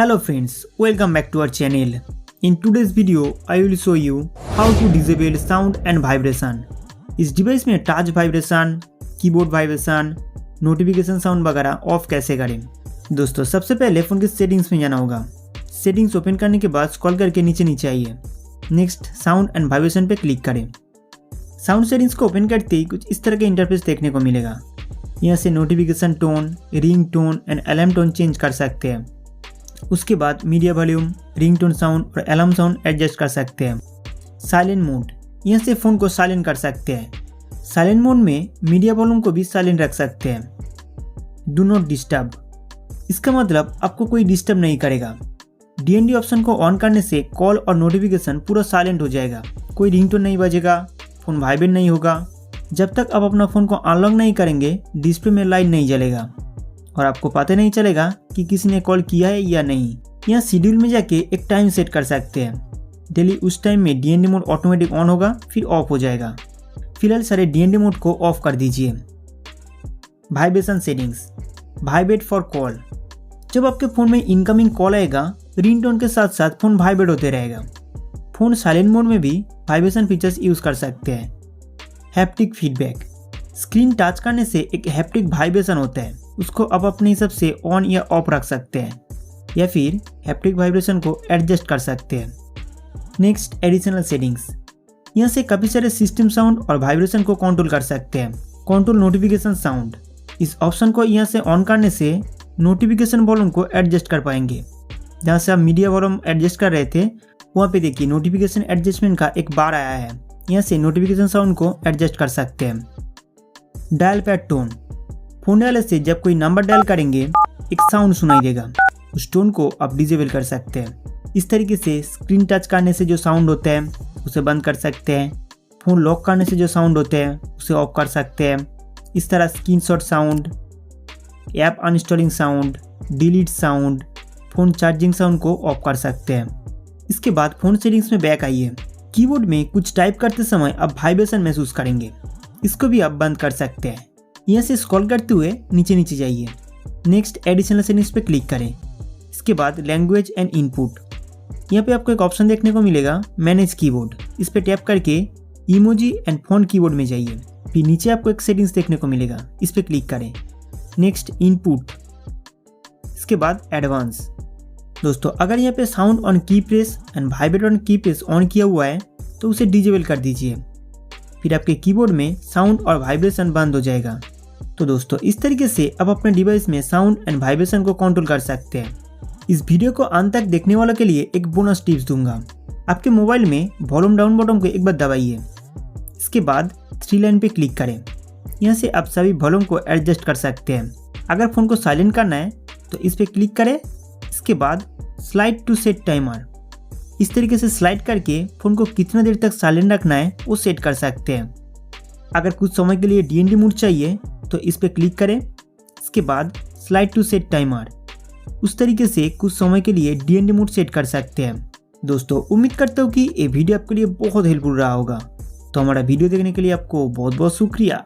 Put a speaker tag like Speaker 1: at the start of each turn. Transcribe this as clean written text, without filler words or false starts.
Speaker 1: Hello friends, welcome back to our channel. In today's video, I will show you how to disable sound and vibration. इस device में touch vibration, keyboard vibration, notification sound वगैरह of कैसे करें। दोस्तों सबसे पहले phone के settings में जाना होगा। सेटिंग्स ओपन करने के बाद स्क्रॉल करके नीचे आइए। नेक्स्ट साउंड एंड वाइब्रेशन पे क्लिक करें। साउंड सेटिंग्स को ओपन करते ही कुछ इस तरह का इंटरफेस देखने को मिलेगा। यहाँ से notification tone, ring tone and alarm tone change कर सकते हैं। उसके बाद मीडिया वॉल्यूम, रिंगटोन साउंड और अलार्म साउंड एडजस्ट कर सकते हैं। साइलेंट मोड, यहाँ से फ़ोन को साइलेंट कर सकते हैं। साइलेंट मोड में मीडिया वॉल्यूम को भी साइलेंट रख सकते हैं। डू नॉट डिस्टर्ब, इसका मतलब आपको कोई डिस्टर्ब नहीं करेगा। DND ऑप्शन को ऑन करने से कॉल और नोटिफिकेशन पूरा साइलेंट हो जाएगा। कोई रिंगटोन नहीं बजेगा, फ़ोन वाइब्रेट नहीं होगा। जब तक आप अपना फ़ोन को अनलॉक नहीं करेंगे डिस्प्ले में लाइट नहीं जलेगा और आपको पता नहीं चलेगा कि किसी ने कॉल किया है या नहीं। यहाँ शेड्यूल में जाके एक टाइम सेट कर सकते हैं। डेली उस टाइम में DND मोड ऑटोमेटिक ऑन होगा फिर ऑफ हो जाएगा। फिलहाल सारे DND मोड को ऑफ कर दीजिए। Vibration settings, vibrate for call, जब आपके फ़ोन में इनकमिंग कॉल आएगा रिंगटोन के साथ साथ फ़ोन वाइब्रेट होते रहेगा। फ़ोन साइलेंट मोड में भी वाइब्रेशन फीचर्स यूज़ कर सकते हैं। हैप्टिक फीडबैक, स्क्रीन टच करने से एक हैप्टिक वाइब्रेशन होता है, उसको आप अपने हिसाब से ऑन या ऑफ रख सकते हैं या फिर हैप्टिक वाइब्रेशन को एडजस्ट कर सकते हैं। नेक्स्ट एडिशनल सेटिंग्स, यहाँ से काफ़ी सारे सिस्टम साउंड और वाइब्रेशन को कंट्रोल कर सकते हैं। कंट्रोल नोटिफिकेशन साउंड, इस ऑप्शन को यहाँ से ऑन करने से नोटिफिकेशन वॉल्यूम को एडजस्ट कर पाएंगे। जहाँ से आप मीडिया वॉल्यूम एडजस्ट कर रहे थे वहाँ पे देखिए नोटिफिकेशन एडजस्टमेंट का एक बार आया है। यहाँ से नोटिफिकेशन साउंड को एडजस्ट कर सकते हैं। Dial pad tone, phone dial से जब कोई नंबर डायल करेंगे एक साउंड सुनाई देगा, उस टोन को आप डिसेबल कर सकते हैं। इस तरीके से स्क्रीन टच करने से जो साउंड होता है उसे बंद कर सकते हैं। फ़ोन लॉक करने से जो साउंड होते हैं उसे ऑफ कर सकते हैं। इस तरह screenshot sound, app uninstalling sound, delete sound, phone charging sound को ऑफ कर सकते हैं। इसके बाद फ़ोन सेटिंग्स में बैक आइए। कीबोर्ड में कुछ टाइप करते समय आप वाइब्रेशन महसूस करेंगे, इसको भी आप बंद कर सकते हैं। यहाँ से स्क्रॉल करते हुए नीचे जाइए। नेक्स्ट एडिशनल सेटिंग्स पे क्लिक करें। इसके बाद लैंग्वेज एंड इनपुट, यहाँ पे आपको एक ऑप्शन देखने को मिलेगा मैनेज कीबोर्ड। इस पे टैप करके इमोजी एंड फोन कीबोर्ड में जाइए। फिर नीचे आपको एक सेटिंग्स देखने को मिलेगा, इस पे क्लिक करें। नेक्स्ट इनपुट, इसके बाद एडवांस। दोस्तों अगर यहाँ पे साउंड ऑन की प्रेस एंड वाइब्रेट ऑन की प्रेस ऑन किया हुआ है तो उसे डिसेबल कर दीजिए। फिर आपके कीबोर्ड में साउंड और वाइब्रेशन बंद हो जाएगा। तो दोस्तों इस तरीके से आप अपने डिवाइस में साउंड एंड वाइब्रेशन को कंट्रोल कर सकते हैं। इस वीडियो को अंत तक देखने वालों के लिए एक बोनस टिप्स दूंगा। आपके मोबाइल में वॉल्यूम डाउन बटन को एक बार दबाइए। इसके बाद 3 लाइन पे क्लिक करें। यहाँ से आप सभी वॉल्यूम को एडजस्ट कर सकते हैं। अगर फ़ोन को साइलेंट करना है तो इस पर क्लिक करें। इसके बाद स्लाइड टू सेट टाइमर, इस तरीके से स्लाइड करके फ़ोन को कितना देर तक साइलेंट रखना है वो सेट कर सकते हैं। अगर कुछ समय के लिए DND मोड चाहिए तो इस पर क्लिक करें। इसके बाद स्लाइड टू सेट टाइमर, उस तरीके से कुछ समय के लिए DND मोड सेट कर सकते हैं। दोस्तों उम्मीद करता हूँ कि ये वीडियो आपके लिए बहुत हेल्पफुल रहा होगा। तो हमारा वीडियो देखने के लिए आपको बहुत बहुत शुक्रिया।